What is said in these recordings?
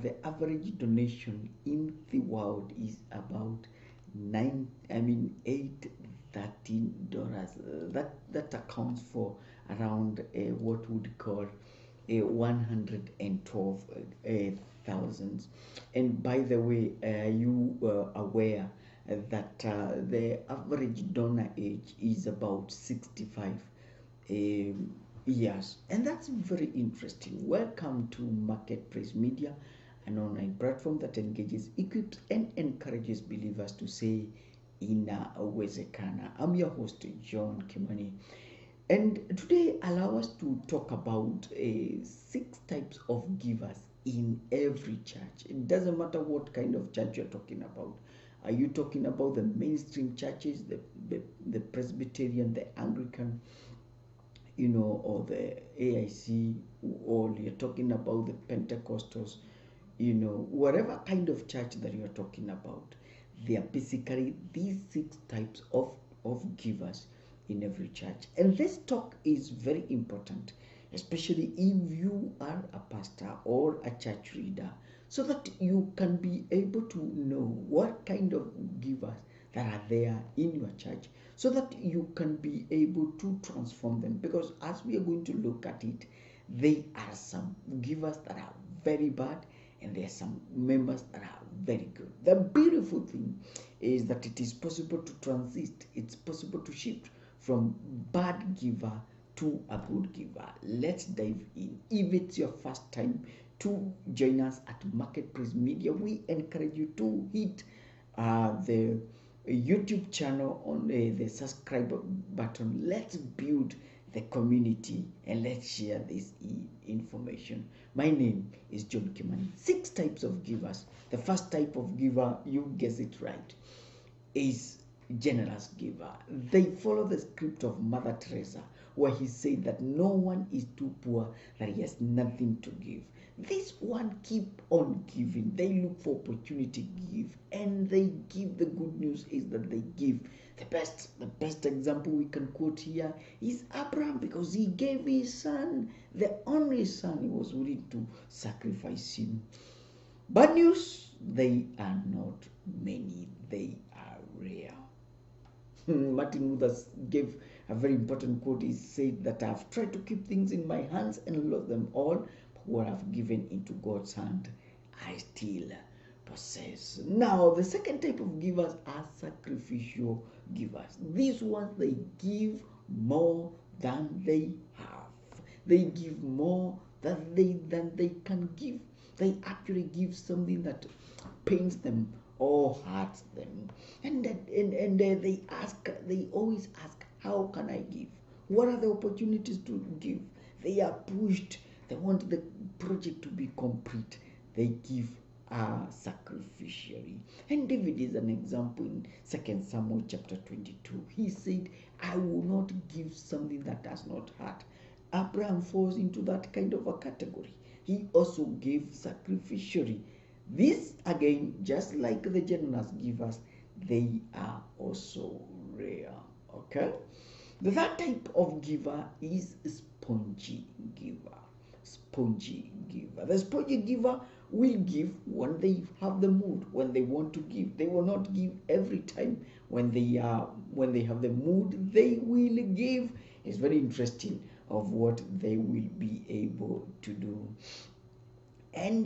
the average donation in the world is about $813. That accounts for around what would call 112 thousands. And by the way, you aware that the average donor age is about 65 years, and that's very interesting. Welcome to Marketplace Media, an online platform that engages, equips, and encourages believers to say inawezekana. I'm your host, John Kimani, and today allow us to talk about 6 types of givers in every church. It doesn't matter what kind of church you're talking about. Are you talking about the mainstream churches, the Presbyterian, the Anglican, or the AIC, or you're talking about the Pentecostals, whatever kind of church that you're talking about, they are basically these 6 types of givers in every church. And this talk is very important, especially if you are a pastor or a church leader, so that you can be able to know what kind of givers that are there in your church, so that you can be able to transform them. Because as we are going to look at it, there are some givers that are very bad, and there are some members that are very good. The beautiful thing is that it is possible to transit, it's possible to shift from bad giver to a good giver. Let's dive in. If it's your first time to join us at Marketplace Media, we encourage you to hit the YouTube channel on the subscribe button. Let's build the community and let's share this information. My name is John Kimani. 6 types of givers. The first type of giver, you guess it right, is generous giver. They follow the script of Mother Teresa, where he said that no one is too poor that he has nothing to give. This one keep on giving. They look for opportunity to give, and they give. The good news is that they give. The best example we can quote here is Abraham, because he gave his son, the only son. He was willing to sacrifice him. Bad news, they are not many. They are rare. Martin Luther gave a very important quote. He said that I've tried to keep things in my hands and lost them all, but what I've given into God's hand, I still possess. Now, the second type of givers are sacrificial givers. These ones, they give more than they have. They give more than they can give. They actually give something that pains them or hurts them, and they always ask, how can I give? What are the opportunities to give? They are pushed. They want the project to be complete. They give sacrificially. And David is an example in 2 Samuel chapter 22. He said, I will not give something that does not hurt. Abraham falls into that kind of a category. He also gave sacrificially. This, again, just like the generous givers, they are also rare. Okay? The third type of giver is spongy giver. Spongy giver. The spongy giver will give when they have the mood, when they want to give. They will not give every time. When they have the mood, they will give. It's very interesting of what they will be able to do. And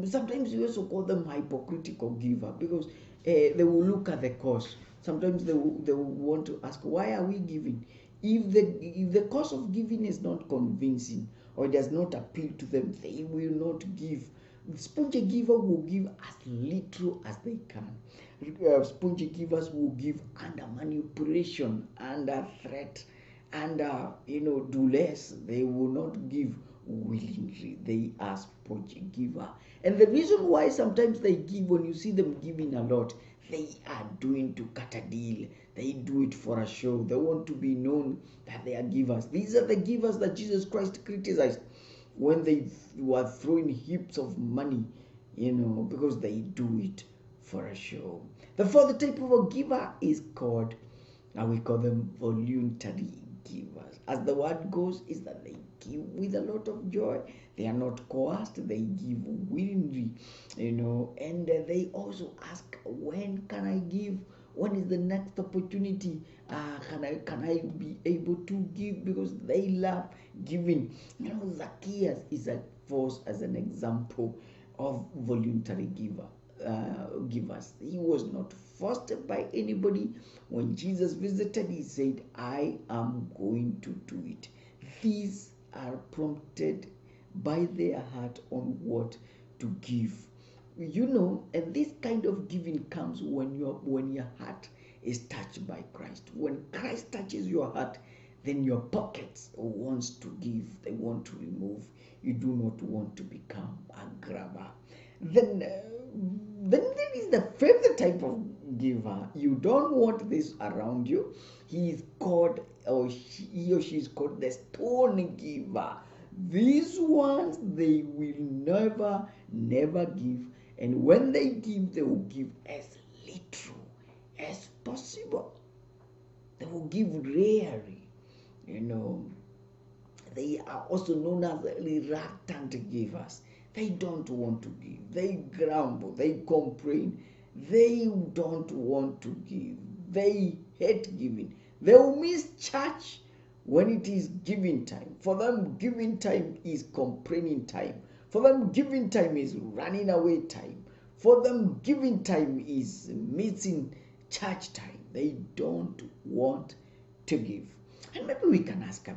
sometimes we also call them hypocritical giver, because they will look at the cost. Sometimes they will want to ask, why are we giving? If the cost of giving is not convincing or does not appeal to them, they will not give. The spongy giver will give as little as they can. Spongy givers will give under manipulation, under threat, under do less. They will not give willingly. They are spongy giver. And the reason why sometimes they give, when you see them giving a lot, they are doing to cut a deal. They do it for a show. They want to be known that they are givers. These are the givers that Jesus Christ criticized when they were throwing heaps of money, because they do it for a show. The fourth type of a giver is called, we call them voluntary givers. As the word goes, is that they give with a lot of joy. They are not coerced. They give willingly. and they also ask, when can I give? When is the next opportunity? Can I be able to give? Because they love giving. Zacchaeus is a force as an example of voluntary givers. He was not forced by anybody. When Jesus visited, he said, I am going to do it. These are prompted by their heart on what to give. And this kind of giving comes when your heart is touched by Christ. When Christ touches your heart, then your pockets wants to give, they want to remove. You do not want to become a grabber. Then there is the fifth type of giver. You don't want this around you. He or she is called the stone giver. These ones, they will never give, and when they give, they will give as little as possible. They will give rarely. They are also known as reluctant givers. They don't want to give. They grumble. They complain. They don't want to give. They hate giving. They will miss church when it is giving time. For them, giving time is complaining time. For them, giving time is running away time. For them, giving time is missing church time. They don't want to give. And maybe we can ask a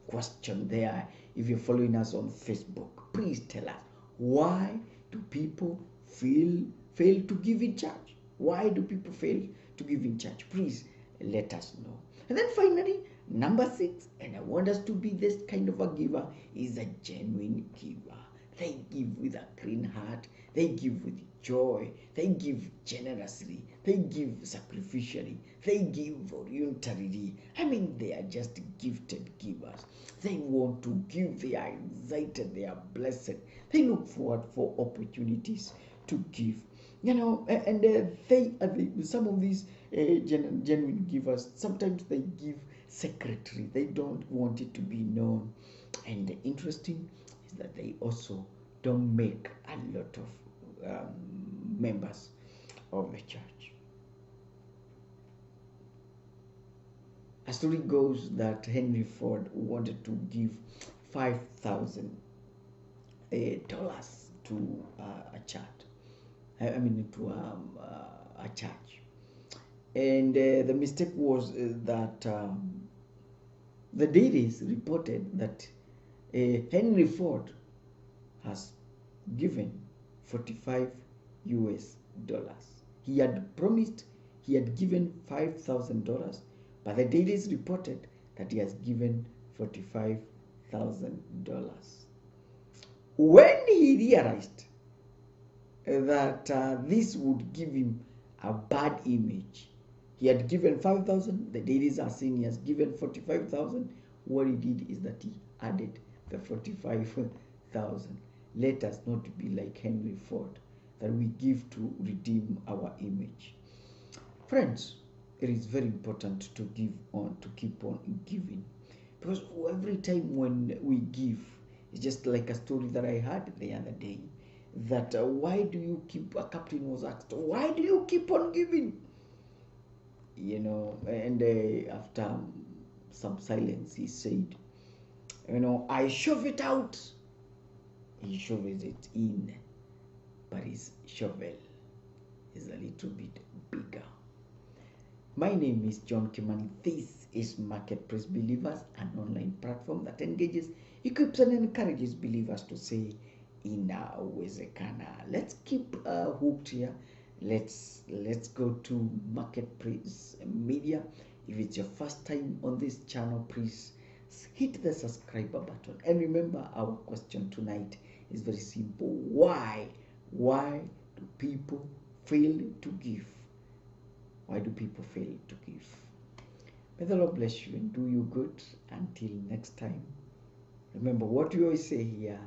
question there. If you're following us on Facebook, please tell us, why do people fail to give in church? Why do people fail to give in church? Please let us know. And then finally, number 6, and I want us to be this kind of a giver, is a genuine giver. They give with a clean heart. They give with joy. They give generously. They give sacrificially. They give voluntarily. They are just gifted givers. They want to give. They are excited. They are blessed. They look forward for opportunities to give. Some of these genuine givers, sometimes they give secretly. They don't want it to be known. And interesting is that they also don't make a lot of members of the church. A story goes that Henry Ford wanted to give $5,000 to a church. To a church. And the mistake was that the dailies reported that Henry Ford has given $45. He had promised he had given $5,000, but the dailies reported that he has given $45,000. When he realized that this would give him a bad image, he had given 5,000. The dailies are saying he has given 45,000. What he did is that he added the 45,000. Let us not be like Henry Ford, that we give to redeem our image. Friends, it is very important to keep on giving, because every time when we give, it's just like a story that I heard the other day, that a captain was asked, why do you keep on giving? And after some silence, he said, I shove it out. He shoves it in, but his shovel is a little bit bigger. My name is John Kimani. This is Marketplace Believers, an online platform that engages, equips, and encourages believers to say, inawezekana. Let's keep hooked here. Let's go to Marketplace Media. If it's your first time on this channel, please hit the subscriber button. And remember, our question tonight is very simple. Why do people fail to give? Why do people fail to give? May the Lord bless you and do you good. Until next time, remember what we always say here,